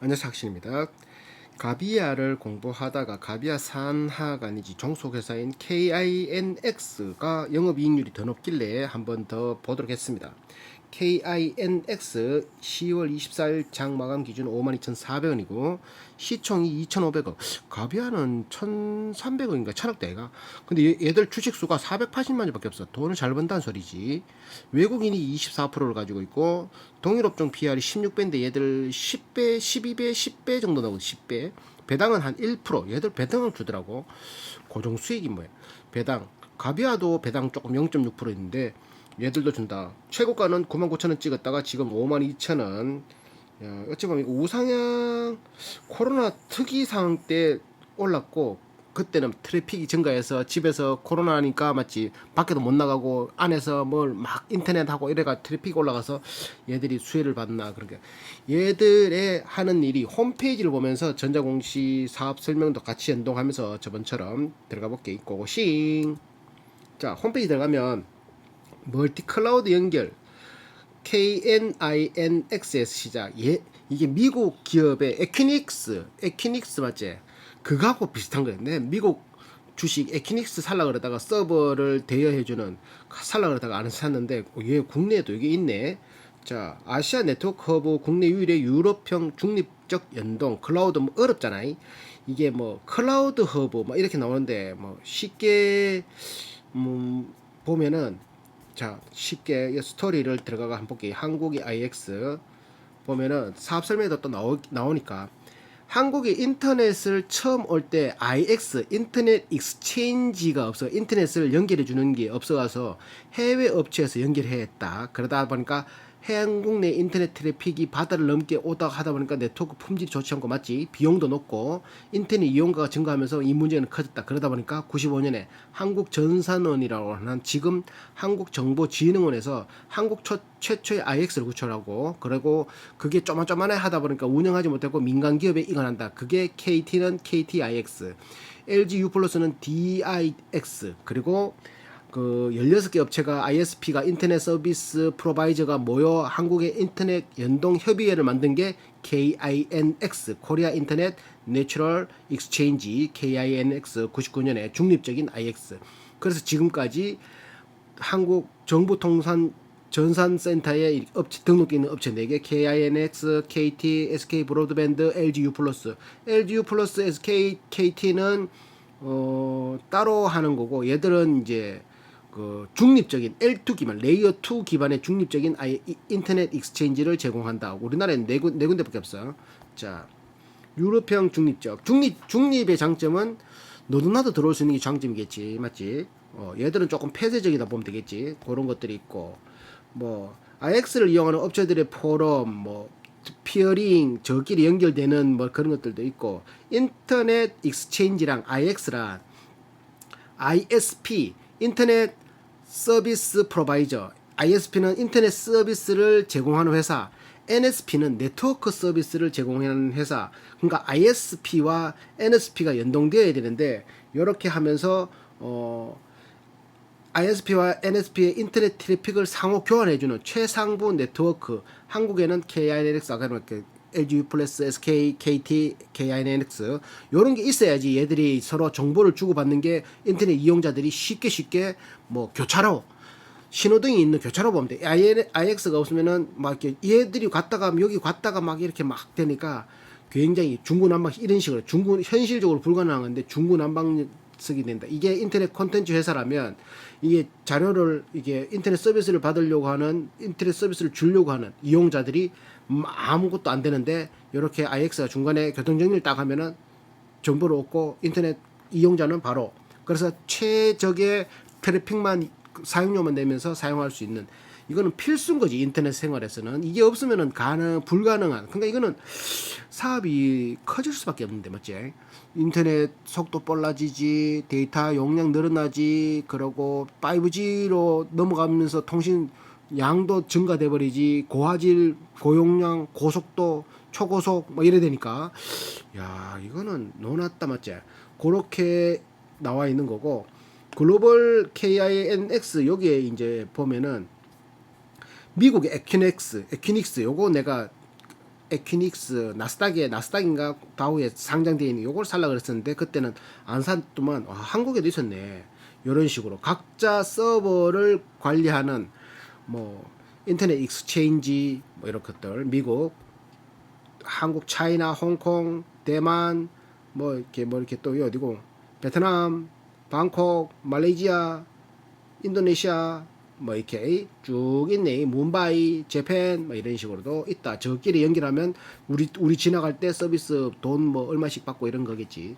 안녕하세요, 학신입니다. 가비아를 공부하다가 가비아 산하가 아니지 종속회사인 KINX가 영업이익률이 더 높길래 한번 더 보도록 했습니다. KINX 10월 24일 장 마감 기준 52,400원이고 시총이 2,500억. 가비아는 1,300억인가 1,000억대가. 근데 얘들 주식수가 480만 주밖에 없어. 돈을 잘 번다는 소리지. 외국인이 24%를 가지고 있고 동일업종 PR이 16배인데 얘들 10배, 12배, 10배 정도 나오고 10배. 배당은 한 1%. 얘들 배당을 주더라고. 고정 수익이 뭐야? 배당. 가비아도 배당 조금 0.6% 있는데 얘들도 준다. 최고가는 99,000원 찍었다가 지금 52,000원. 야, 어찌 보면 우상향 코로나 특이 상황 때 올랐고 그때는 트래픽이 증가해서 집에서 코로나니까 맞지 밖에도 못 나가고 안에서 뭘 막 인터넷 하고 이래가 트래픽 올라가서 얘들이 수혜를 받나. 그러니까 얘들의 하는 일이 홈페이지를 보면서 전자공시 사업 설명도 같이 연동하면서 저번처럼 들어가 볼 게 있고 고싱. 자, 홈페이지 들어가면 멀티 클라우드 연결 KNINX에서 시작. 이게 미국 기업의 에퀴닉스 맞지? 그거하고 비슷한 거였네. 미국 주식 에퀴닉스 살라 그러다가 서버를 대여해주는 살라 그러다가 안 샀는데 얘 국내에도 이게 있네. 자, 아시아 네트워크 허브 국내 유일의 유럽형 중립적 연동 클라우드 뭐 어렵잖아. 이게 뭐 클라우드 허브 뭐 이렇게 나오는데 뭐 쉽게 보면은 자, 쉽게 스토리를 들어가가 한번 볼게요. 한국이 IX 보면은 사업 설명에도 또 나오니까 한국에 인터넷을 처음 올 때 IX 인터넷 익스체인지가 없어. 인터넷을 연결해 주는 게 없어가서 해외 업체에서 연결해 했다. 그러다 보니까 한국 내 인터넷 트래픽이 바다를 넘게 오다 하다 보니까 네트워크 품질이 좋지 않고 맞지? 비용도 높고 인터넷 이용가가 증가하면서 이 문제는 커졌다. 그러다 보니까 95년에 한국전산원이라고 하는 지금 한국정보진흥원에서 한국 최초의 IX를 구축하고 그리고 그게 쪼만쪼만해 하다 보니까 운영하지 못했고 민간 기업에 이관한다. 그게 KT는 KTIX, LG U+는 DIX 그리고 그 16개 업체가 ISP가 인터넷 서비스 프로바이저가 모여 한국의 인터넷 연동 협의회를 만든 게 KINX 코리아 인터넷 내추럴 익스체인지 KINX 99년에 중립적인 IX. 그래서 지금까지 한국 정보통산 전산센터에 업체 등록돼 있는 업체 4개 KINX, KT, SK 브로드밴드, LG U+. LG U+, SK, KT는 따로 하는 거고 얘들은 이제 그 중립적인 L2 기반, 레이어 2 기반의 중립적인 인터넷 익스체인지를 제공한다. 우리나라에는 네 군데밖에 없어. 자, 유럽형 중립의 장점은 너도 나도 들어올 수 있는 게 장점이겠지, 맞지? 얘들은 조금 폐쇄적이다 보면 되겠지. 그런 것들이 있고, 뭐 IX를 이용하는 업체들의 포럼, 뭐 피어링, 저끼리 연결되는 뭐 그런 것들도 있고, 인터넷 익스체인지랑 IX랑 ISP, 인터넷 서비스 프로바이저, ISP는 인터넷 서비스를 제공하는 회사, NSP는 네트워크 서비스를 제공하는 회사. 그러니까 ISP와 NSP가 연동되어야 되는데 이렇게 하면서 ISP와 NSP의 인터넷 트래픽을 상호 교환해주는 최상부 네트워크. 한국에는 KINX, 아까 LG 플러스 SK, KT, KINX 이런 게 있어야지 얘들이 서로 정보를 주고받는 게 인터넷 이용자들이 쉽게 뭐 교차로 신호등이 있는 교차로 보면 돼. IX가 없으면은 막 이렇게 얘들이 갔다가 여기 갔다가 막 이렇게 막 되니까 굉장히 중구난방 이런 식으로 현실적으로 불가능한 건데 중구난방석이 된다. 이게 인터넷 콘텐츠 회사라면 이게 자료를 이게 인터넷 서비스를 받으려고 하는 인터넷 서비스를 주려고 하는 이용자들이 아무것도 안 되는데 이렇게 IX가 중간에 교통정리를 딱 하면은 정보를 얻고 인터넷 이용자는 바로 그래서 최적의 트래픽만 사용료만 내면서 사용할 수 있는 이거는 필수인 거지. 인터넷 생활에서는 이게 없으면은 불가능한. 그러니까 이거는 사업이 커질 수밖에 없는데 맞지? 인터넷 속도 빨라지지, 데이터 용량 늘어나지, 그러고 5G로 넘어가면서 통신 양도 증가돼 버리지, 고화질, 고용량, 고속도, 초고속 뭐 이래 되니까 야 이거는 노났다 맞지? 그렇게 나와 있는 거고. 글로벌 KINX 여기에 이제 보면은 미국의 에퀴닉스 요거 내가 에퀴닉스 나스닥인가 다우에 상장되어 있는 요걸 살라 그랬었는데 그때는 안 샀더만 한국에도 있었네. 이런 식으로 각자 서버를 관리하는 뭐 인터넷 익스체인지 뭐 이런 것들 미국, 한국, 차이나, 홍콩, 대만 뭐 이렇게 또 어디고 베트남, 방콕, 말레이시아, 인도네시아 뭐 이렇게 쭉 있네. 뭄바이, 재팬 뭐 이런 식으로도 있다. 저끼리 연결하면 우리 지나갈 때 서비스 돈 뭐 얼마씩 받고 이런 거겠지.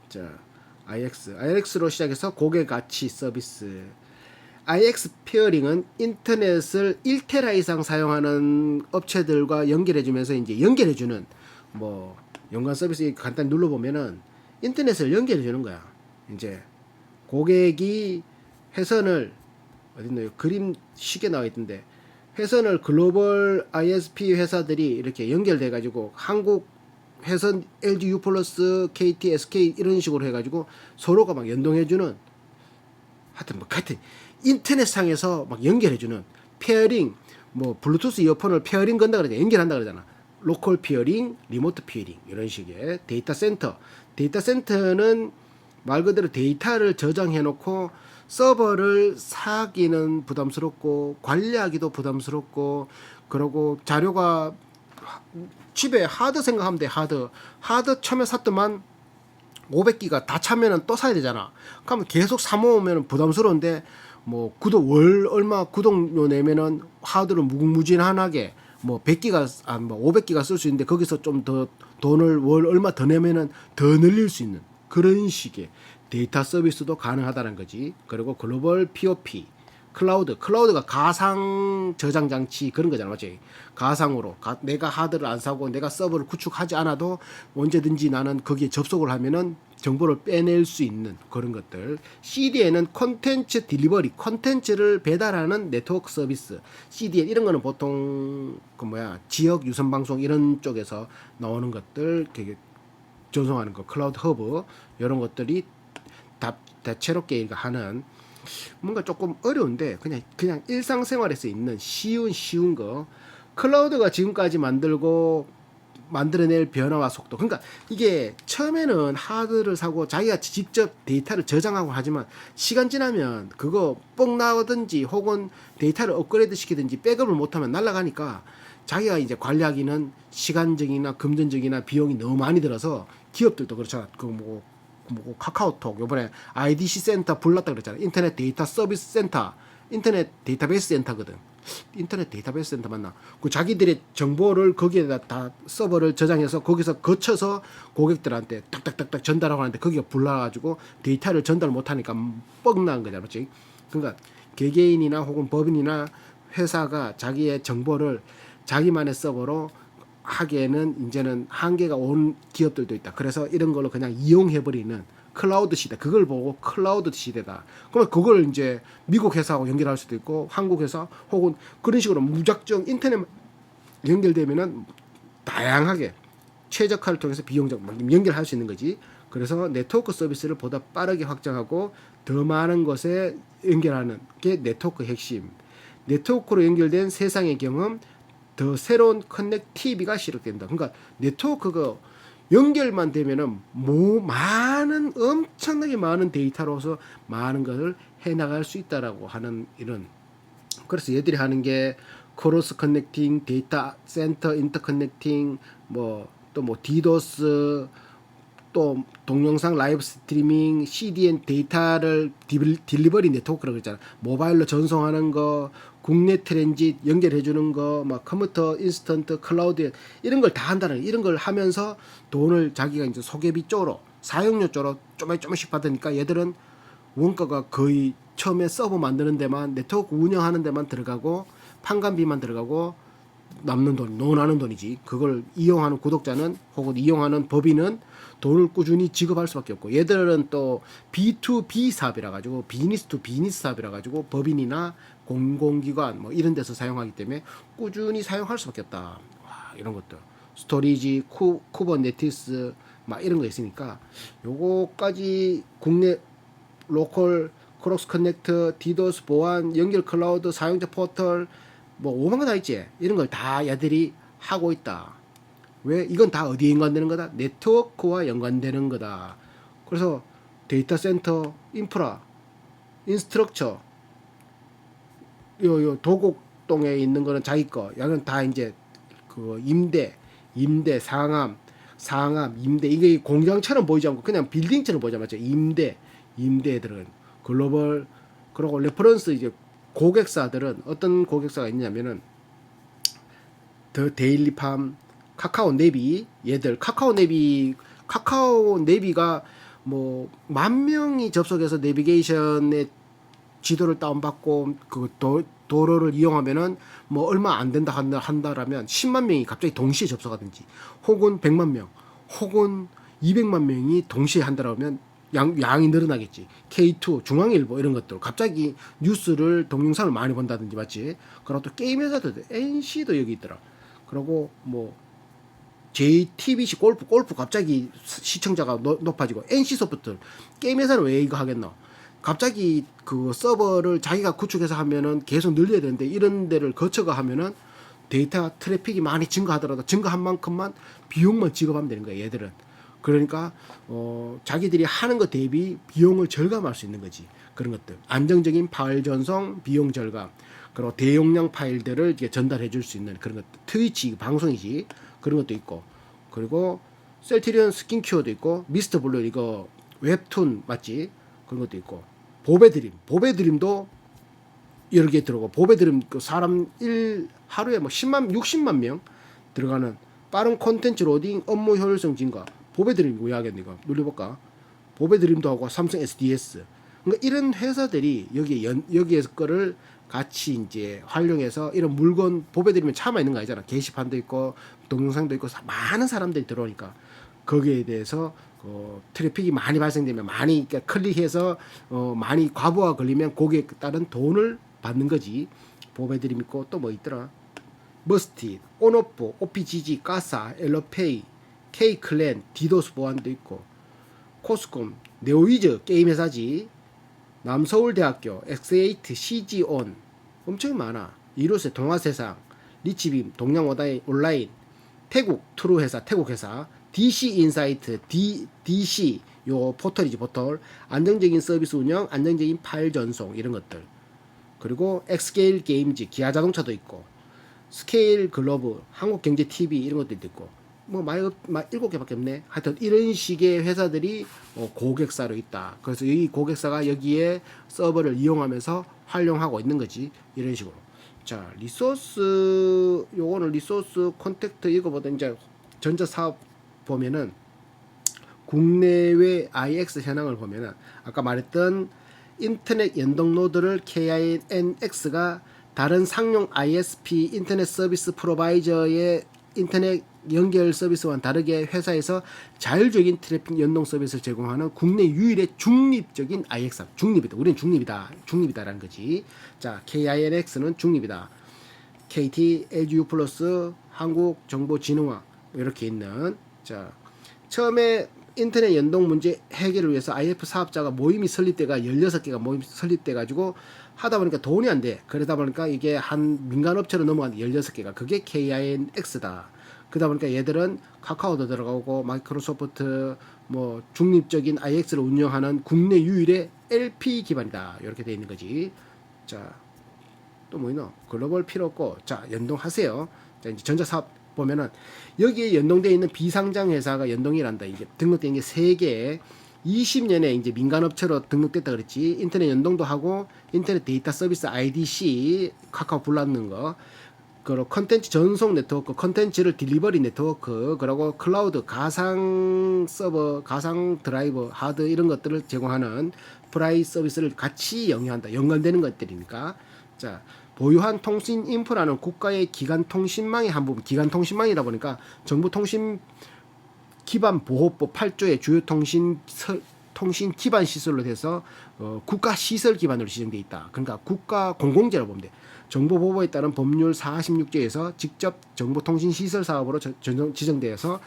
자, IX로 시작해서 고객 가치 서비스. IX 페어링은 인터넷을 1테라 이상 사용하는 업체들과 연결해주면서 이제 연결해주는 뭐 연관 서비스 간단히 눌러보면은 인터넷을 연결해주는 거야. 이제 고객이 회선을 어딨나요? 그림 쉽게 나와 있던데 회선을 글로벌 ISP 회사들이 이렇게 연결돼 가지고 한국 회선 LG U 플러스 KT SK 이런 식으로 해가지고 서로가 막 연동해주는 하여튼 인터넷상에서 막 연결해주는 페어링 뭐 블루투스 이어폰을 페어링 건다 그러잖아. 연결한다 그러잖아. 로컬 피어링, 리모트 피어링 이런 식의 데이터 센터는 말 그대로 데이터를 저장해 놓고 서버를 사기는 부담스럽고 관리하기도 부담스럽고 그러고 자료가 집에 하드 생각하면 돼. 하드 처음에 샀더만 500기가 다 차면은 또 사야 되잖아. 그러면 계속 사 모으면 부담스러운데 뭐 월 얼마 구독료 내면은 하드를 무궁무진하게 뭐 100기가 뭐 500기가 쓸 수 있는데 거기서 좀 더 돈을 월 얼마 더 내면은 더 늘릴 수 있는 그런 식의 데이터 서비스도 가능하다는 거지. 그리고 글로벌 POP 클라우드가 가상 저장 장치 그런 거잖아, 맞지? 가상으로 내가 하드를 안 사고 내가 서버를 구축하지 않아도 언제든지 나는 거기에 접속을 하면은 정보를 빼낼 수 있는 그런 것들. CDN은 콘텐츠 딜리버리, 콘텐츠를 배달하는 네트워크 서비스. CDN 이런 거는 보통 지역 유선 방송 이런 쪽에서 나오는 것들 되게 전송하는 거, 클라우드 허브 이런 것들이 다채롭게 하는 뭔가 조금 어려운데 그냥 일상생활에서 있는 쉬운 거. 클라우드가 지금까지 만들어낼 변화와 속도. 그러니까 이게 처음에는 하드를 사고 자기가 직접 데이터를 저장하고 하지만 시간 지나면 그거 뻥 나오든지 혹은 데이터를 업그레이드 시키든지 백업을 못하면 날아가니까 자기가 이제 관리하기는 시간적이나 금전적이나 비용이 너무 많이 들어서 기업들도 그렇잖아. 카카오톡 요번에 IDC 센터 불렀다 그랬잖아. 인터넷 데이터 서비스 센터, 인터넷 데이터베이스 센터거든. 인터넷 데이터베이스 센터 맞나? 그 자기들의 정보를 거기에다 다 서버를 저장해서 거기서 거쳐서 고객들한테 딱딱딱딱 전달하고 하는데 거기가 불나가지고 데이터를 전달 못하니까 뻥난 거잖아, 맞지? 그러니까 개개인이나 혹은 법인이나 회사가 자기의 정보를 자기만의 서버로 하기에는 이제는 한계가 온 기업들도 있다. 그래서 이런 걸로 그냥 이용해버리는 클라우드 시대. 그걸 보고 클라우드 시대다. 그러면 그걸 이제 미국 회사하고 연결할 수도 있고 한국 회사 혹은 그런 식으로 무작정 인터넷 연결되면은 다양하게 최적화를 통해서 비용적 연결할 수 있는 거지. 그래서 네트워크 서비스를 보다 빠르게 확장하고 더 많은 것에 연결하는 게 네트워크 핵심. 네트워크로 연결된 세상의 경험, 더 새로운 커넥티비가 시작된다. 그러니까 네트워크가 연결만 되면은 엄청나게 많은 데이터로서 많은 것을 해나갈 수 있다라고 하는 이런. 그래서 얘들이 하는 게 크로스 커넥팅, 데이터 센터 인터커넥팅, 디도스, 또 동영상 라이브 스트리밍, CDN 데이터를 딜리버리 네트워크라고 그랬잖아. 모바일로 전송하는 거, 국내 트랜짓 연결해주는 거, 컴퓨터 인스턴트, 클라우드 이런 걸 다 한다는 거. 이런 걸 하면서 돈을 자기가 이제 소개비 쪽으로 사용료 쪽으로 조금씩 받으니까 얘들은 원가가 거의 처음에 서버 만드는 데만 네트워크 운영하는 데만 들어가고 판관비만 들어가고 남는 돈, 논하는 돈이지. 그걸 이용하는 구독자는 혹은 이용하는 법인은 돈을 꾸준히 지급할 수밖에 없고 얘들은 또 B2B 사업이라 가지고 비즈니스 투 비즈니스 사업이라 가지고 법인이나 공공기관 이런 데서 사용하기 때문에 꾸준히 사용할 수밖에 없다. 와, 이런 것들 스토리지, 쿠버네티스 이런 거 있으니까 요거까지 국내 로컬 크로스 커넥터, 디도스 보안, 연결 클라우드, 사용자 포털 5만 거 다 있지. 이런 걸 다 얘들이 하고 있다. 왜? 이건 다 어디에 연관되는 거다? 네트워크와 연관되는 거다. 그래서 데이터 센터, 인프라, 인스트럭처, 요 도곡동에 있는 거는 자기 거, 양은 다 이제 그 임대, 상암, 임대, 이게 공장처럼 보이지 않고 그냥 빌딩처럼 보이지 않죠. 임대에 들어간 글로벌, 그리고 레퍼런스 이제 고객사들은 어떤 고객사가 있냐면은 더 데일리팜, 카카오 네비, 얘들 카카오 네비가 뭐 10,000명이 접속해서 내비게이션의 지도를 다운받고 그 도로를 이용하면은 뭐 얼마 안 된다 한다라면 10만 명이 갑자기 동시에 접속하든지 혹은 100만 명 혹은 200만 명이 동시에 한다라면 양이 늘어나겠지. K2, 중앙일보 이런 것들 갑자기 뉴스를 동영상을 많이 본다든지 맞지? 그리고 또 게임 회사들 NC도 여기 있더라. 그리고 뭐 JTBC 골프 갑자기 시청자가 높아지고 NC소프트 게임 회사는 왜 이거 하겠노? 갑자기 그 서버를 자기가 구축해서 하면은 계속 늘려야 되는데 이런 데를 거쳐가 하면은 데이터 트래픽이 많이 증가하더라도 증가한 만큼만 비용만 지급하면 되는 거야 얘들은. 그러니까 자기들이 하는 것 대비 비용을 절감할 수 있는 거지. 그런 것들 안정적인 파일 전송 비용 절감, 그리고 대용량 파일들을 이렇게 전달해 줄 수 있는 그런 것. 트위치 방송이지 그런 것도 있고, 그리고 셀티리온 스킨큐어도 있고, 미스터 블루 이거 웹툰 맞지? 그런 것도 있고, 보배드림도 여러 개 들어오고, 보배드림 그 사람 하루에 뭐 60만 명 들어가는 빠른 콘텐츠 로딩 업무 효율성 증가. 보배드림 왜 하겠니 이거 눌러볼까? 보배드림도 하고 삼성 SDS. 그러니까 이런 회사들이 여기에서 거를 같이 이제 활용해서 이런 물건 보배드리면 차마 있는 거 아니잖아. 게시판도 있고 동영상도 있고 많은 사람들이 들어오니까 거기에 대해서 트래픽이 많이 발생되면 많이 그러니까 클릭해서 많이 과부하 걸리면 거기에 따른 돈을 받는 거지. 보배드림 있고 또 뭐 있더라. 머스티, 온오프, OPGG, 가사, 엘로페이, K클랜, 디도스 보안도 있고, 코스콤, 네오위즈 게임 회사지, 남서울대학교, 엑세이트, CG온 엄청 많아. 이로세 동아세상, 리치빔, 동양오다이 온라인, 태국 트루 회사, 태국 회사, DC 인사이트, DC 요 포털이지 포털, 안정적인 서비스 운영, 안정적인 파일 전송 이런 것들. 그리고 엑스케일 게임즈, 기아 자동차도 있고, 스케일 글로브, 한국경제TV 이런 것도 있고, 뭐 많이 7개밖에 없네. 하여튼 이런 식의 회사들이 고객사로 있다. 그래서 이 고객사가 여기에 서버를 이용하면서 활용하고 있는 거지. 이런 식으로. 자, 요거는 리소스 콘택트 이거보다 이제 전자사업 보면은 국내외 IX 현황을 보면은 아까 말했던 인터넷 연동 노드를 KINX가 다른 상용 ISP 인터넷 서비스 프로바이저의 인터넷 연결 서비스와는 다르게 회사에서 자율적인 트래픽 연동 서비스를 제공하는 국내 유일의 중립적인 IX. 중립이다. 우리는 중립이다라는 거지. 자, KINX는 중립이다. KT, LGU 플러스, 한국정보진흥원 이렇게 있는. 자, 처음에 인터넷 연동 문제 해결을 위해서 IF 사업자가 모임이 설립돼가 16개가 모임이 설립돼 가지고 하다 보니까 돈이 안 돼. 그러다 보니까 이게 한 민간업체로 넘어간 16개가 그게 KINX다. 그러다 보니까 얘들은 카카오도 들어가고 마이크로소프트 뭐 중립적인 IX를 운영하는 국내 유일의 LP 기반이다. 이렇게 돼 있는 거지. 자, 또 뭐 있노? 글로벌 필요 없고. 자, 연동하세요. 자, 이제 전자사업 보면은 여기에 연동되어 있는 비상장 회사가 연동이란다. 이게 등록된 게 3개. 20년에 이제 민간업체로 등록됐다 그랬지. 인터넷 연동도 하고 인터넷 데이터 서비스 IDC 카카오 불렀는 거. 그리고 컨텐츠 전송 네트워크, 컨텐츠를 딜리버리 네트워크, 그리고 클라우드 가상 서버, 가상 드라이버, 하드 이런 것들을 제공하는 프라이 서비스를 같이 영위한다. 연관되는 것들이니까. 자, 보유한 통신 인프라는 국가의 기간 통신망의 한 부분. 기간 통신망이다 보니까 정보통신 기반 보호법 8조의 주요 통신 기반 시설로 돼서 국가 시설 기반으로 지정돼 있다. 그러니까 국가 공공재라고 보면 돼. 정보보호에 따른 법률 46조에서 직접 정보통신 시설 사업으로 지정되어서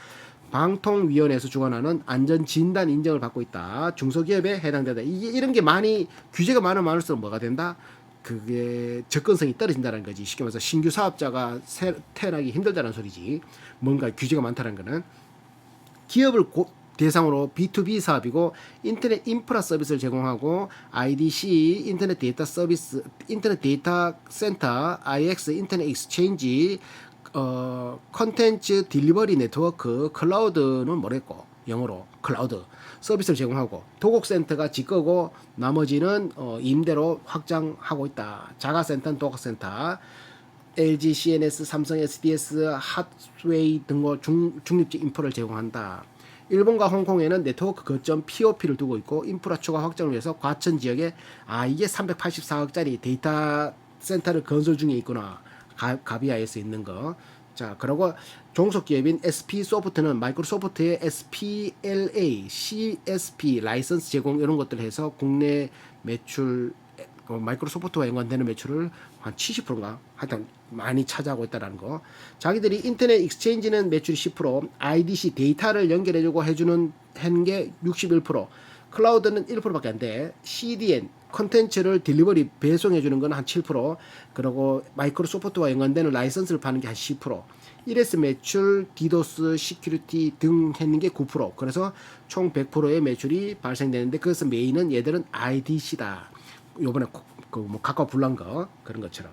방통위원회에서 주관하는 안전진단 인정을 받고 있다. 중소기업에 해당된다. 이런 게 많이 규제가 많을수록 뭐가 된다? 그게 접근성이 떨어진다는 거지. 쉽게 말해서 신규 사업자가 태어나기 힘들다는 소리지. 뭔가 규제가 많다는 거는. 기업을 대상으로 B2B 사업이고 인터넷 인프라 서비스를 제공하고 IDC 인터넷 데이터 서비스, 인터넷 데이터 센터, IX 인터넷 익스체인지, 컨텐츠 딜리버리 네트워크, 클라우드는 뭐랬고 영어로 클라우드 서비스를 제공하고 도곡센터가 지 거고 나머지는 임대로 확장하고 있다. 자가센터는 도곡센터, LG, CNS, 삼성, SDS, 핫웨이 등의 중립적 인프라를 제공한다. 일본과 홍콩에는 네트워크 거점 POP를 두고 있고 인프라 추가 확장을 위해서 과천 지역에 이게 384억짜리 데이터 센터를 건설 중에 있구나. 가비아에서 있는 거. 자, 그리고 종속 기업인 SP 소프트는 마이크로소프트의 SPLA, CSP 라이선스 제공 이런 것들을 해서 국내 매출 마이크로소프트와 연관되는 매출을 한 70%인가 하여튼 많이 차지하고 있다는 거. 자기들이 인터넷 익스체인지는 매출이 10%, IDC 데이터를 연결해주고 해주는 게 61%, 클라우드는 1%밖에 안 돼. CDN 컨텐츠를 딜리버리 배송해주는 건 한 7%, 그리고 마이크로소프트와 연관되는 라이선스를 파는 게 한 10%. 1S 매출, 디도스, 시큐리티 등 했는 게 9%. 그래서 총 100%의 매출이 발생되는데 그래서 메인은 얘들은 IDC다. 요번에 뭐 각각 불난 거 그런 것처럼.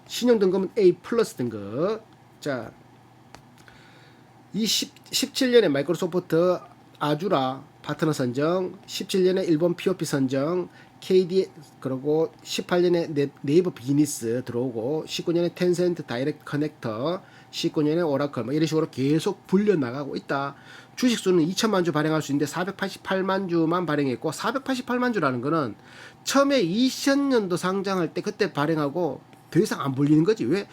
신용 등급은 A 플러스 등급. 자, 17년에 마이크로소프트 아주라 파트너 선정, 17년에 일본 POP 선정, KD 그리고 18년에 네이버 비즈니스 들어오고 19년에 텐센트 다이렉트 커넥터, 19년에 오라클 뭐 이런 식으로 계속 불려 나가고 있다. 주식 수는 2천만 주 발행할 수 있는데 488만 주만 발행했고 488만 주라는 거는 처음에 2000년도 상장할 때 그때 발행하고 더 이상 안 불리는 거지. 왜?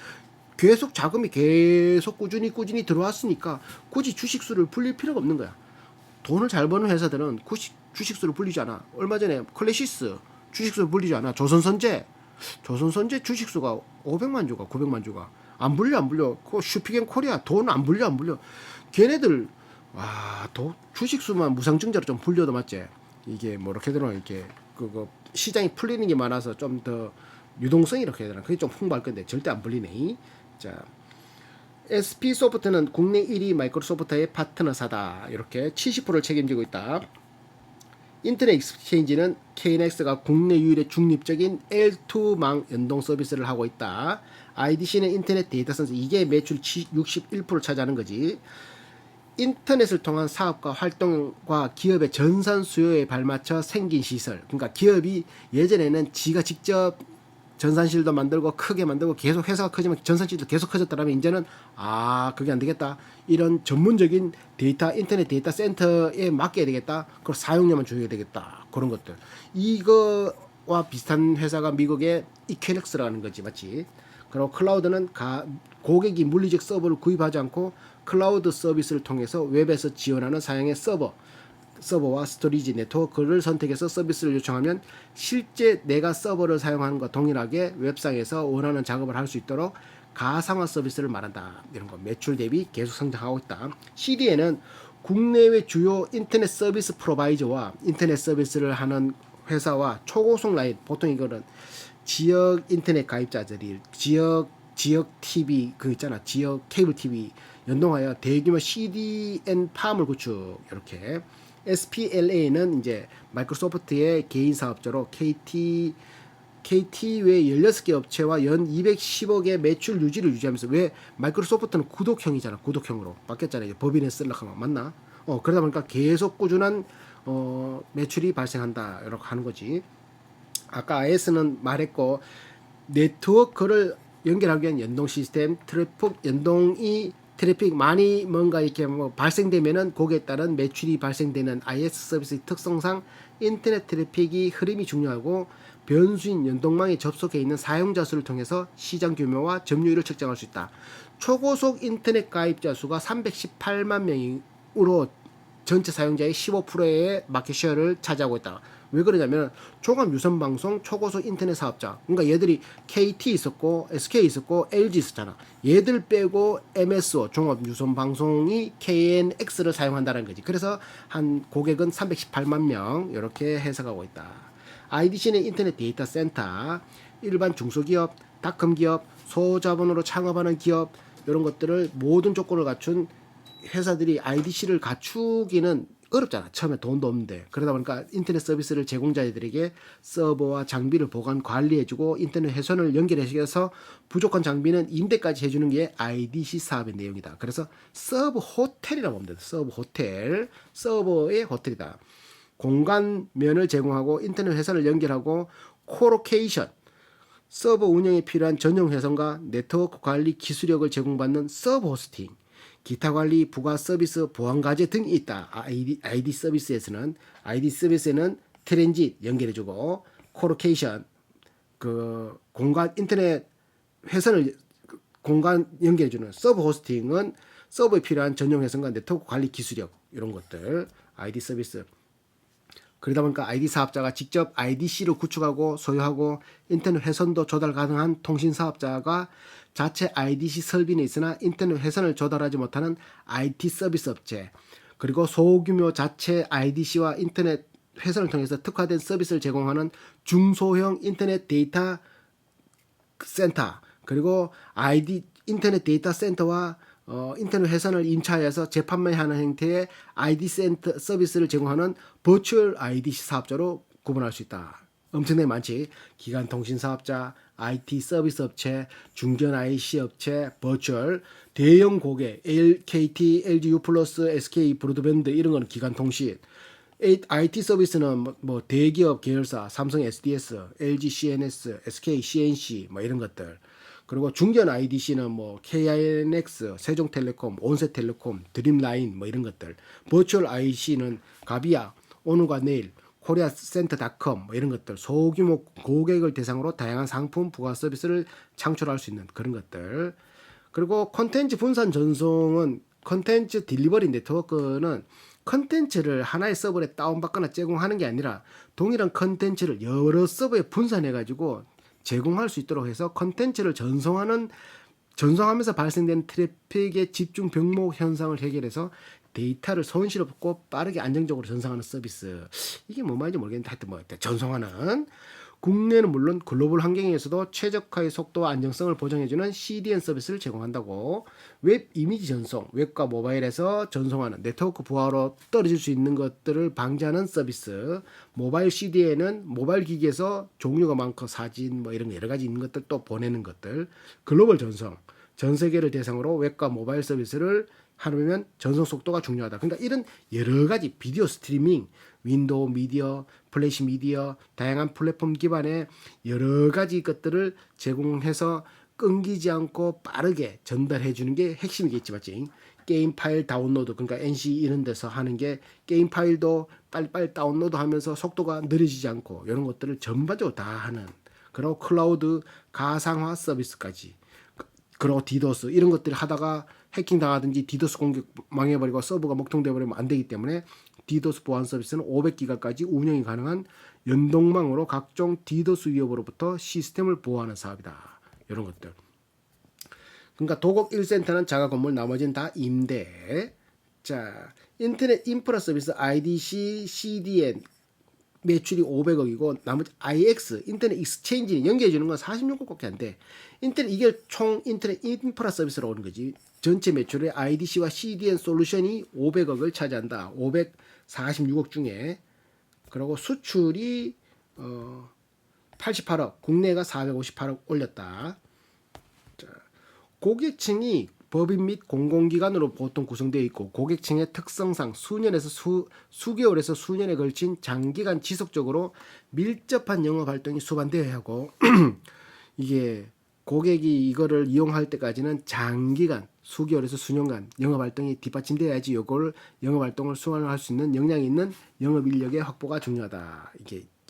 계속 자금이 계속 꾸준히 들어왔으니까 굳이 주식수를 불릴 필요가 없는 거야. 돈을 잘 버는 회사들은 주식수를 불리지 않아. 얼마 전에 클래시스 주식수를 불리지 않아. 조선선제 주식수가 500만 주가 900만 주가 안 불려. 그 슈피겐 코리아 돈 안 불려. 걔네들 주식수만 무상증자로 좀 불려도 맞지. 이게 뭐 이렇게 되나 이렇게 그거 시장이 풀리는 게 많아서 좀 더 유동성이 이렇게 되나 그게 좀 풍부할 건데 절대 안 불리네. 자, SP 소프트는 국내 1위 마이크로소프트의 파트너사다. 이렇게 70%를 책임지고 있다. 인터넷 익스체인지는 KNX가 국내 유일의 중립적인 L2망 연동 서비스를 하고 있다. IDC는 인터넷 데이터 센서 이게 매출 61%를 차지하는 거지. 인터넷을 통한 사업과 활동과 기업의 전산 수요에 발맞춰 생긴 시설. 그러니까 기업이 예전에는 지가 직접 전산실도 만들고 크게 만들고 계속 회사가 커지면 전산실도 계속 커졌다면 이제는 그게 안 되겠다. 이런 전문적인 데이터 인터넷 데이터 센터에 맡겨야 되겠다. 그걸 사용료만 줘야 되겠다. 그런 것들. 이거와 비슷한 회사가 미국의 이퀘넥스라는 거지, 맞지? 그리고 클라우드는 고객이 물리적 서버를 구입하지 않고 클라우드 서비스를 통해서 웹에서 지원하는 사양의 서버와 스토리지 네트워크를 선택해서 서비스를 요청하면 실제 내가 서버를 사용하는 것과 동일하게 웹상에서 원하는 작업을 할 수 있도록 가상화 서비스를 말한다. 이런 거 매출 대비 계속 성장하고 있다. CDN은 국내외 주요 인터넷 서비스 프로바이저와 인터넷 서비스를 하는 회사와 초고속 라인, 보통 이거는 지역 인터넷 가입자들이 지역 TV 그 있잖아, 지역 케이블 TV 연동하여 대규모 CDN 팜을 구축. 이렇게 SPLA는 이제 마이크로소프트의 개인 사업자로 KT 외 16개 업체와 연 210억의 매출 유지를 유지하면서, 왜 마이크로소프트는 구독형이잖아. 구독형으로 바뀌었잖아. 이제 법인에 쓰려고 하면 맞나? 그러다 보니까 계속 꾸준한 매출이 발생한다. 이렇게 하는 거지. 아까 IS는 말했고, 네트워크를 연결하기 위한 연동 시스템, 트래픽 많이 뭔가 이렇게 뭐 발생되면은 거기에 따른 매출이 발생되는 IS 서비스의 특성상 인터넷 트래픽이 흐름이 중요하고 변수인 연동망에 접속해 있는 사용자 수를 통해서 시장 규모와 점유율을 측정할 수 있다. 초고속 인터넷 가입자 수가 318만 명으로 전체 사용자의 15%의 마켓쉐어를 차지하고 있다. 왜 그러냐면 종합 유선 방송 초고속 인터넷 사업자, 그러니까 얘들이 KT 있었고 SK 있었고 LG 있었잖아. 얘들 빼고 MSO 종합 유선 방송이 KNX를 사용한다는 거지. 그래서 한 고객은 318만 명 이렇게 해석하고 있다. IDC는 인터넷 데이터 센터, 일반 중소기업, 닷컴 기업, 소자본으로 창업하는 기업 이런 것들을 모든 조건을 갖춘 회사들이 IDC를 갖추기는 어렵잖아. 처음에 돈도 없는데. 그러다 보니까 인터넷 서비스를 제공자들에게 서버와 장비를 보관 관리해주고 인터넷 회선을 연결해서 부족한 장비는 임대까지 해주는 게 IDC 사업의 내용이다. 그래서 서브 호텔이라고 보면 된다. 서브 호텔, 서버의 호텔이다. 공간면을 제공하고 인터넷 회선을 연결하고 코로케이션, 서버 운영에 필요한 전용 회선과 네트워크 관리 기술력을 제공받는 서버 호스팅, 기타 관리, 부가 서비스, 보안 과제 등이 있다. ID 서비스에서는 트랜짓 연결해주고 코로케이션 그 공간 인터넷 회선을 공간 연결해주는 서버 호스팅은 서버에 필요한 전용 회선과 네트워크 관리 기술력 이런 것들 ID 서비스. 그러다 보니까 ID 사업자가 직접 IDC를 구축하고 소유하고 인터넷 회선도 조달 가능한 통신 사업자가 자체 IDC 설비는 있으나 인터넷 회선을 조달하지 못하는 IT 서비스 업체, 그리고 소규모 자체 IDC와 인터넷 회선을 통해서 특화된 서비스를 제공하는 중소형 인터넷 데이터 센터, 그리고 인터넷 데이터 센터와 인터넷 회선을 임차해서 재판매하는 형태의 ID 센터 서비스를 제공하는 버추얼 IDC 사업자로 구분할 수 있다. 엄청나게 많지. 기관 통신 사업자, IT 서비스 업체, 중견 IC 업체, 버추얼, 대형 고객, KT, LG U+, SK 브로드밴드 이런 거는 기관 통신. IT 서비스는 뭐 대기업 계열사, 삼성 SDS, LG CNS, SK CNC 뭐 이런 것들. 그리고 중견 IDC는 뭐 KINX, 세종텔레콤, 온세텔레콤, 드림라인 뭐 이런 것들. 버추얼 IC는 가비아, 오늘과 내일, 코리아센터닷컴 뭐 이런 것들. 소규모 고객을 대상으로 다양한 상품 부가 서비스를 창출할 수 있는 그런 것들. 그리고 콘텐츠 분산 전송은 콘텐츠 딜리버리 네트워크는 컨텐츠를 하나의 서버에 다운받거나 제공하는 게 아니라 동일한 컨텐츠를 여러 서버에 분산해가지고 제공할 수 있도록 해서 컨텐츠를 전송하면서 발생되는 트래픽의 집중 병목 현상을 해결해서 데이터를 손실 없고 빠르게 안정적으로 전송하는 서비스. 이게 뭐 말인지 모르겠는데 하여튼 뭐 전송하는 국내는 물론 글로벌 환경에서도 최적화의 속도와 안정성을 보장해주는 CDN 서비스를 제공한다고. 웹 이미지 전송, 웹과 모바일에서 전송하는 네트워크 부하로 떨어질 수 있는 것들을 방지하는 서비스. 모바일 CDN은 모바일 기기에서 종류가 많고 사진 뭐 이런 여러 가지 있는 것들 또 보내는 것들. 글로벌 전송, 전 세계를 대상으로 웹과 모바일 서비스를 하려면 전송 속도가 중요하다. 그러니까 이런 여러 가지 비디오 스트리밍, 윈도우 미디어, 플래시 미디어, 다양한 플랫폼 기반의 여러 가지 것들을 제공해서 끊기지 않고 빠르게 전달해 주는 게 핵심이겠지, 맞지? 게임 파일 다운로드, 그러니까 NC 이런 데서 하는 게 게임 파일도 빨리빨리 다운로드 하면서 속도가 느려지지 않고 이런 것들을 전반적으로 다 하는. 그리고 클라우드 가상화 서비스까지. 그리고 디도스 이런 것들을 하다가 해킹 당하든지 디도스 공격 망해버리고 서버가 먹통돼 버리면 안 되기 때문에 디도스 보안 서비스는 500기가까지 운영이 가능한 연동망으로 각종 디도스 위협으로부터 시스템을 보호하는 사업이다. 이런 것들. 그러니까 도곡 1센터는 자가 건물, 나머지는 다 임대. 자, 인터넷 인프라 서비스 IDC, CDN 매출이 500억이고 나머지 IX 인터넷 익스체인지 연결해 주는 건 46억밖에 안 돼. 이게 총 인터넷 인프라 서비스로 오는 거지. 전체 매출의 IDC와 CDN 솔루션이 500억을 차지한다. 546억 중에. 그리고 수출이 88억, 국내가 458억 올렸다. 자, 고객층이 법인 및 공공기관으로 보통 구성되어 있고 고객층의 특성상 수개월에서 수년에 걸친 장기간 지속적으로 밀접한 영업 활동이 수반되어야 하고 이게 고객이 이거를 이용할 때까지는 장기간 수개월에서 수년간 영업 활동이 뒷받침돼야지 요걸 영업 활동을 수행할 수 있는 역량이 있는 영업 인력의 확보가 중요하다.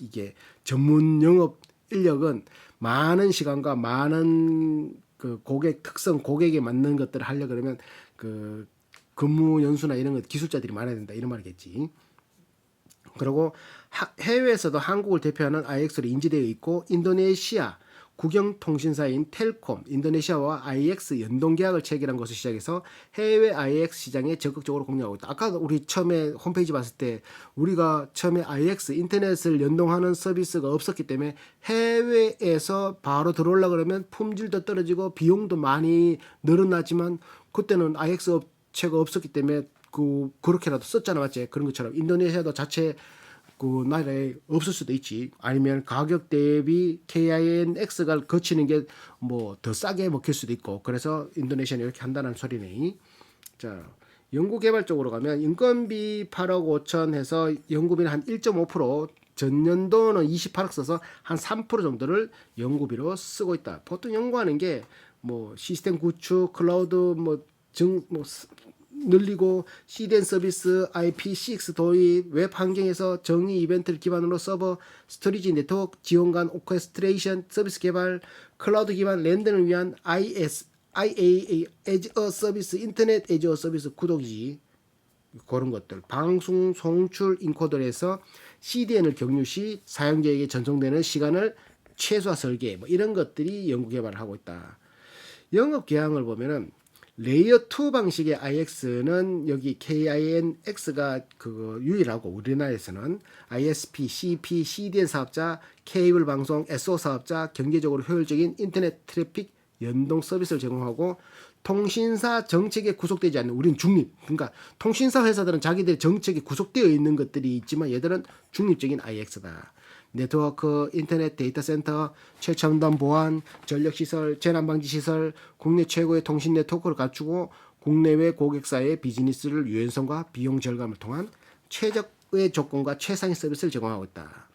이게 전문 영업 인력은 많은 시간과 많은 그 고객 특성, 고객에 맞는 것들을 하려 그러면 그 근무 연수나 이런 것 기술자들이 많아야 된다 이런 말이겠지. 그리고 해외에서도 한국을 대표하는 IX로 인지되어 있고 인도네시아, 국영통신사인 텔콤, 인도네시아와 IX 연동 계약을 체결한 것을 시작해서 해외 IX 시장에 적극적으로 공략하고 있다. 아까 우리 처음에 홈페이지 봤을 때 우리가 처음에 IX 인터넷을 연동하는 서비스가 없었기 때문에 해외에서 바로 들어오려고 그러면 품질도 떨어지고 비용도 많이 늘어나지만 그때는 IX 업체가 없었기 때문에 그렇게라도 썼잖아, 맞지? 그런 것처럼 인도네시아도 자체 그 나라에 없을 수도 있지. 아니면 가격 대비 KINX가 거치는 게 뭐 더 싸게 먹힐 수도 있고. 그래서 인도네시아는 이렇게 한다는 소리네. 자, 연구개발 쪽으로 가면 인건비 8억 5천 해서 연구비는 한 1.5%, 전년도는 28억 써서 한 3% 정도를 연구비로 쓰고 있다. 보통 연구하는 게 뭐 시스템 구축, 클라우드 뭐 늘리고 CDN 서비스, IPC6 도입, 웹 환경에서 정의 이벤트를 기반으로 서버, 스토리지 네트워크, 지원관 오케스트레이션, 서비스 개발, 클라우드 기반 랜드를 위한 IaaA as a 서비스, 인터넷 as a 서비스 구독이지. 그런 것들. 방송 송출 인코더에서 CDN을 경유 시 사용자에게 전송되는 시간을 최소화 설계, 뭐 이런 것들이 연구 개발을 하고 있다. 영업 계약을 보면은 레이어 2 방식의 IX는 여기 KINX가 그거 유일하고 우리나라에서는 ISP, CP, CDN 사업자, 케이블 방송, SO 사업자, 경제적으로 효율적인 인터넷 트래픽 연동 서비스를 제공하고 통신사 정책에 구속되지 않는 우리는 중립. 그러니까 통신사 회사들은 자기들의 정책에 구속되어 있는 것들이 있지만 얘들은 중립적인 IX다. 네트워크, 인터넷 데이터 센터, 최첨단 보안, 전력시설, 재난방지시설, 국내 최고의 통신 네트워크를 갖추고 국내외 고객사의 비즈니스를 유연성과 비용 절감을 통한 최적의 조건과 최상의 서비스를 제공하고 있다.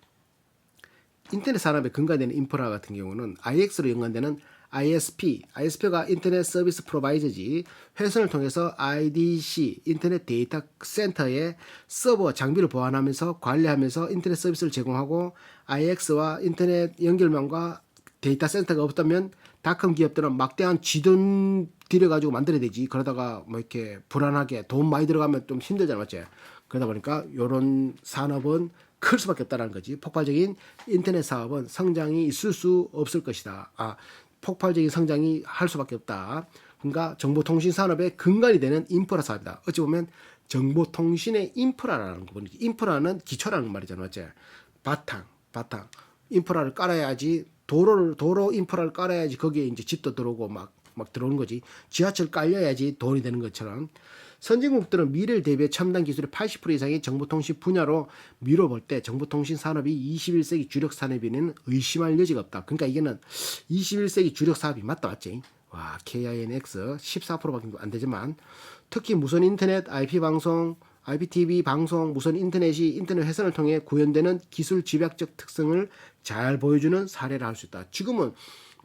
인터넷 산업에 근간되는 인프라 같은 경우는 IX로 연관되는 ISP가 인터넷 서비스 프로바이저지, 회선을 통해서 IDC, 인터넷 데이터 센터에 서버 장비를 보완하면서 관리하면서 인터넷 서비스를 제공하고, IX와 인터넷 연결망과 데이터 센터가 없다면 닷컴 기업들은 막대한 쥐돈 들여가지고 만들어야 되지. 그러다가 뭐 이렇게 불안하게 돈 많이 들어가면 좀 힘들잖아, 맞지? 그러다 보니까 이런 산업은 클 수밖에 없다는 거지. 폭발적인 인터넷 사업은 성장이 있을 수 없을 것이다. 폭발적인 성장이 할 수밖에 없다. 그러니까 정보통신 산업의 근간이 되는 인프라 사업이다. 어찌 보면 정보통신의 인프라라는 거 보니까 인프라는 기초라는 말이잖아, 맞지? 바탕. 인프라를 깔아야지 도로 인프라를 깔아야지 거기에 이제 집도 들어오고 막 들어오는 거지. 지하철 깔려야지 돈이 되는 것처럼 선진국들은 미래를 대비해 첨단 기술의 80% 이상이 정보통신 분야로 미뤄볼 때 정보통신 산업이 21세기 주력 산업에는 의심할 여지가 없다. 그러니까 이게는 21세기 주력 사업이 맞다, 맞지? 와, KINX 14%밖에 안 되지만 특히 무선 인터넷, IP 방송, IPTV 방송, 무선 인터넷이 인터넷 회선을 통해 구현되는 기술 집약적 특성을 잘 보여주는 사례를 할 수 있다. 지금은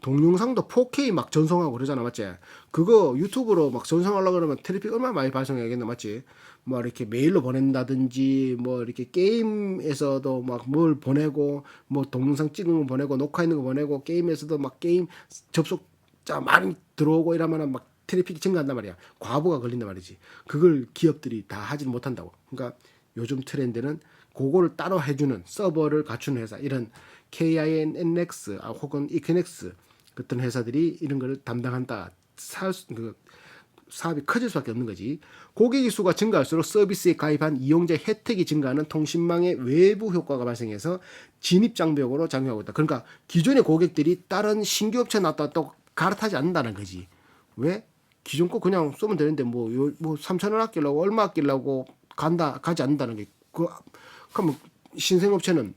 동영상도 4K 막 전송하고 그러잖아, 맞지? 그거 유튜브로 막 전송하려고 그러면 트래픽 얼마나 많이 발송해야겠나, 맞지? 뭐 이렇게 메일로 보낸다든지, 뭐 이렇게 게임에서도 막 뭘 보내고, 뭐 동영상 찍은 거 보내고, 녹화있는 거 보내고, 게임에서도 막 게임 접속자 많이 들어오고 이러면은 막 트래픽이 증가한단 말이야. 과부가 걸린단 말이지. 그걸 기업들이 다 하지는 못한다고. 그러니까 요즘 트렌드는 그거를 따로 해주는 서버를 갖추는 회사, 이런 KINX 혹은 이퀴넥스 어떤 회사들이 이런 걸 담당한다. 사업이 커질 수밖에 없는 거지. 고객의 수가 증가할수록 서비스에 가입한 이용자 혜택이 증가하는 통신망의 외부 효과가 발생해서 진입장벽으로 작용하고 있다. 그러니까 기존의 고객들이 다른 신규 업체 나왔다 또 갈아타지 않는다는 거지. 왜? 기존 거 그냥 쏘면 되는데 뭐 3,000원 아끼려고 얼마 아끼려고 가지 않는다는 게. 그럼 신생업체는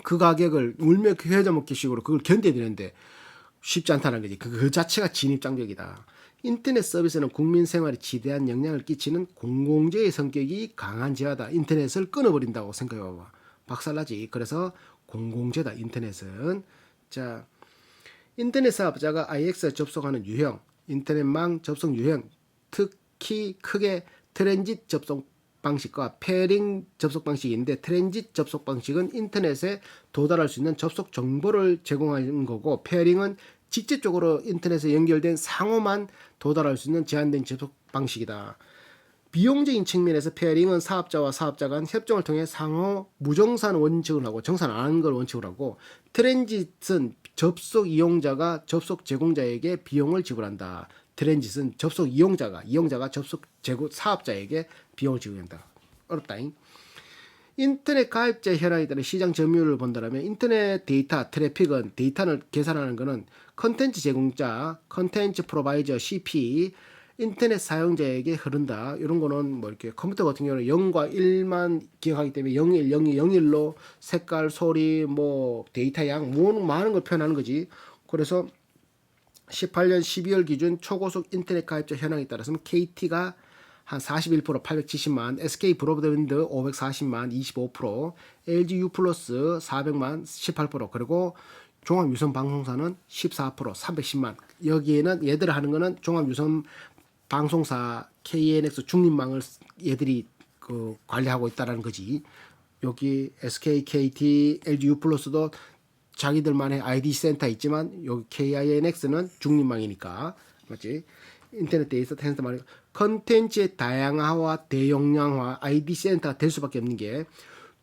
그 가격을 울며 회자 먹기식으로 그걸 견뎌야 되는데 쉽지 않다는 거지. 그 자체가 진입장벽이다. 인터넷 서비스는 국민 생활에 지대한 영향을 끼치는 공공재의 성격이 강한 재화다. 인터넷을 끊어버린다고 생각해봐. 박살나지. 그래서 공공재다, 인터넷은. 자, 인터넷 사업자가 IX에 접속하는 유형, 인터넷망 접속 유형, 특히 크게 트랜짓 접속 방식과 페어링 접속 방식인데, 트랜짓 접속 방식은 인터넷에 도달할 수 있는 접속 정보를 제공하는 거고, 페어링은 직접적으로 인터넷에 연결된 상호만 도달할 수 있는 제한된 접속 방식이다. 비용적인 측면에서 페어링은 사업자와 사업자 간 협정을 통해 상호 무정산 원칙을 하고 정산 안 하는 걸 원칙으로 하고, 트랜짓은 접속 이용자가 접속 제공자에게 비용을 지불한다. 트랜짓은 접속 이용자가 접속 사업자에게 비용을 지불한다. 어렵다잉. 인터넷 가입자 현황에 따른 시장 점유율을 본다면 인터넷 데이터 트래픽은 데이터를 계산하는 것은 컨텐츠 제공자, 컨텐츠 프로바이저 CP, 인터넷 사용자에게 흐른다. 이런 거는 뭐 이렇게 컴퓨터 같은 경우는 0과 1만 기억하기 때문에 01, 02, 01로 색깔, 소리, 뭐 데이터 양, 뭐 많은 걸 표현하는 거지. 그래서 18년 12월 기준 초고속 인터넷 가입자 현황에 따라서는 KT가 한 41% 870만, SK 브로드밴드 540만 25%, LG U 플러스 400만 18%, 그리고 종합유선 방송사는 14% 310만. 여기에는 얘들 하는 거는 종합유선 방송사 KNX 중립망을 얘들이 그 관리하고 있다라는 거지. 여기 SK, KT, LG U 플러스도 자기들만의 IDC 센터 있지만 여기 KINX는 중립망이니까 맞지? 인터넷 데이터 센터 말이야. 컨텐츠의 다양화와 대용량화 IDC 센터가 될 수밖에 없는 게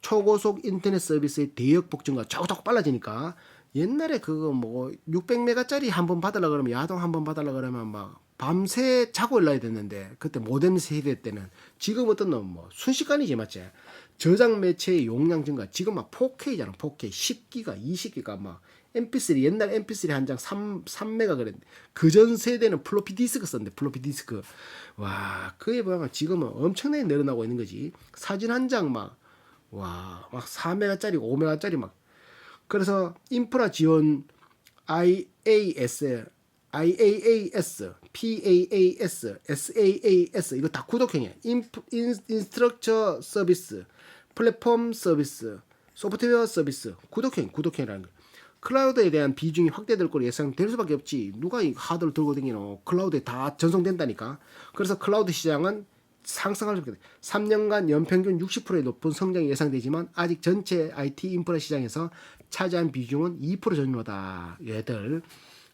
초고속 인터넷 서비스의 대역 폭증과 자꾸 빨라지니까 옛날에 그거 뭐 600메가짜리 한번 받으려 그러면 야동 한번 받으려 그러면 막 밤새 자고 일어나야 됐는데 그때 모뎀 세대 때는 지금 어떤 놈 뭐 순식간이지 맞지? 저장 매체의 용량 증가 지금 막 4K잖아 4K 10기가 20기가 막 MP3 옛날 MP3 한 장 3메가 그랬는데 그 전 세대는 플로피 디스크 썼는데 플로피 디스크 와 그에 보면 지금은 엄청나게 늘어나고 있는 거지 사진 한 장 막 와 막 4메가짜리 5메가짜리 막 그래서 인프라 지원 IaaS, PaaS, SaaS 이거 다 구독형이야. 인스트럭처 서비스, 플랫폼 서비스, 소프트웨어 서비스 구독형이라는 거야. 클라우드에 대한 비중이 확대될 거로 예상될 수밖에 없지. 누가 이 하드를 들고 다니노? 클라우드에 다 전송된다니까. 그래서 클라우드 시장은 상승할 수 있게 3년간 연평균 60%의 높은 성장이 예상되지만 아직 전체 IT 인프라 시장에서 차지한 비중은 2% 전후다. 얘들.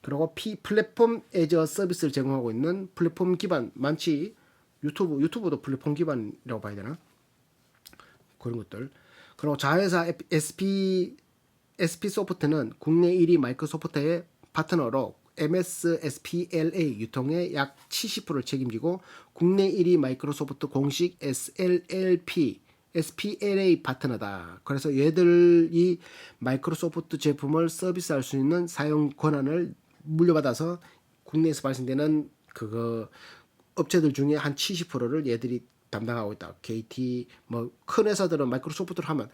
그리고 플랫폼 에저 서비스를 제공하고 있는 플랫폼 기반 많지. 유튜브도 플랫폼 기반이라고 봐야 되나? 그런 것들. 그리고 자회사 SP 소프트는 국내 1위 마이크로소프트의 파트너로 MSSPLA 유통의 약 70%를 책임지고 국내 1위 마이크로소프트 공식 SLLP SPLA 파트너다. 그래서 얘들이 마이크로소프트 제품을 서비스할 수 있는 사용 권한을 물려받아서 국내에서 발생되는 그거 업체들 중에 한 70%를 얘들이 담당하고 있다. KT 뭐 큰 회사들은 마이크로소프트를 하면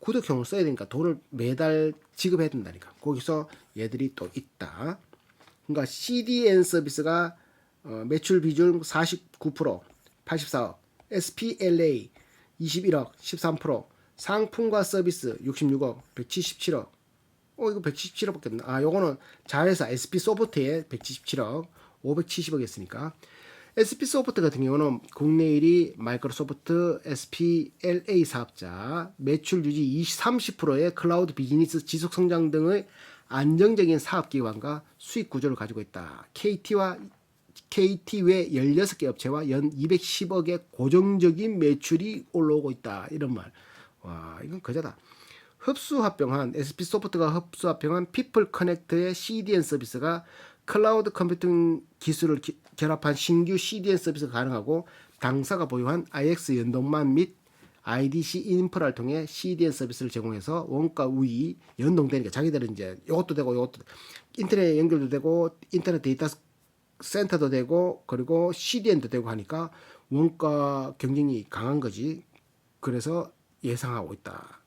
구독형을 써야 되니까 돈을 매달 지급해야 된다니까. 거기서 얘들이 또 있다. 그러니까 CDN 서비스가 매출 비중 49%, 84억, SPLA 21억, 13%, 상품과 서비스 66억, 177억. 이거 177억밖에 없나? 요거는 자회사 SP 소프트에 177억, 570억 했으니까. SP 소프트 같은 경우는 국내 1위 마이크로소프트 SPLA 사업자, 매출 유지 30%의 클라우드 비즈니스 지속 성장 등의 안정적인 사업 기반과 수익 구조를 가지고 있다. KT 외 16개 업체와 연 210억의 고정적인 매출이 올라오고 있다. 이런 말. 와, 이건 거저다. SP 소프트가 흡수합병한 피플 커넥트의 CDN 서비스가 클라우드 컴퓨팅 기술을 결합한 신규 CDN 서비스가 가능하고 당사가 보유한 IX 연동망 및 IDC 인프라를 통해 CDN 서비스를 제공해서 원가 우위 연동되니까 자기들은 이제 이것도 되고 이것도 인터넷 연결도 되고 인터넷 데이터 센터도 되고 그리고 CDN도 되고 하니까 원가 경쟁이 강한 거지. 그래서 예상하고 있다.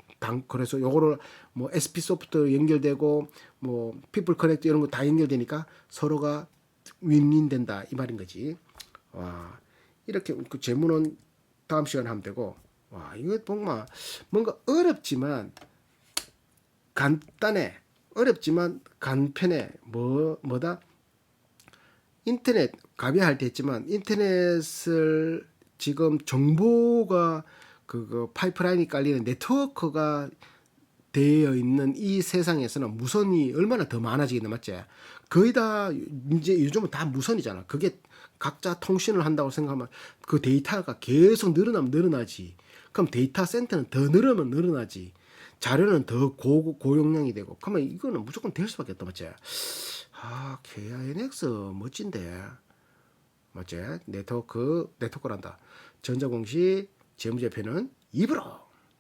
그래서 요거를 뭐 SP 소프트 연결되고 뭐 피플 커넥트 이런 거 다 연결되니까 서로가 윈윈 된다 이 말인 거지. 와 이렇게 그 재무는 다음 시간에 하면 되고 와 이거 뭔가 어렵지만 간단해. 어렵지만 간편해. 뭐다? 인터넷 가비할 때 했지만 인터넷을 지금 정보가 그 파이프라인이 깔리는 네트워크가 되어 있는 이 세상에서는 무선이 얼마나 더 많아지겠나 맞지? 거의 다 이제 요즘은 다 무선이잖아. 그게 각자 통신을 한다고 생각하면 그 데이터가 계속 늘어나면 늘어나지. 그럼 데이터 센터는 더 늘으면 늘어나지. 자료는 더 고용량이 되고. 그러면 이거는 무조건 될 수밖에 없다, 맞지? 아, KINX 멋진데. 맞지? 네트워크란다. 전자공시 재무제표는 입으로.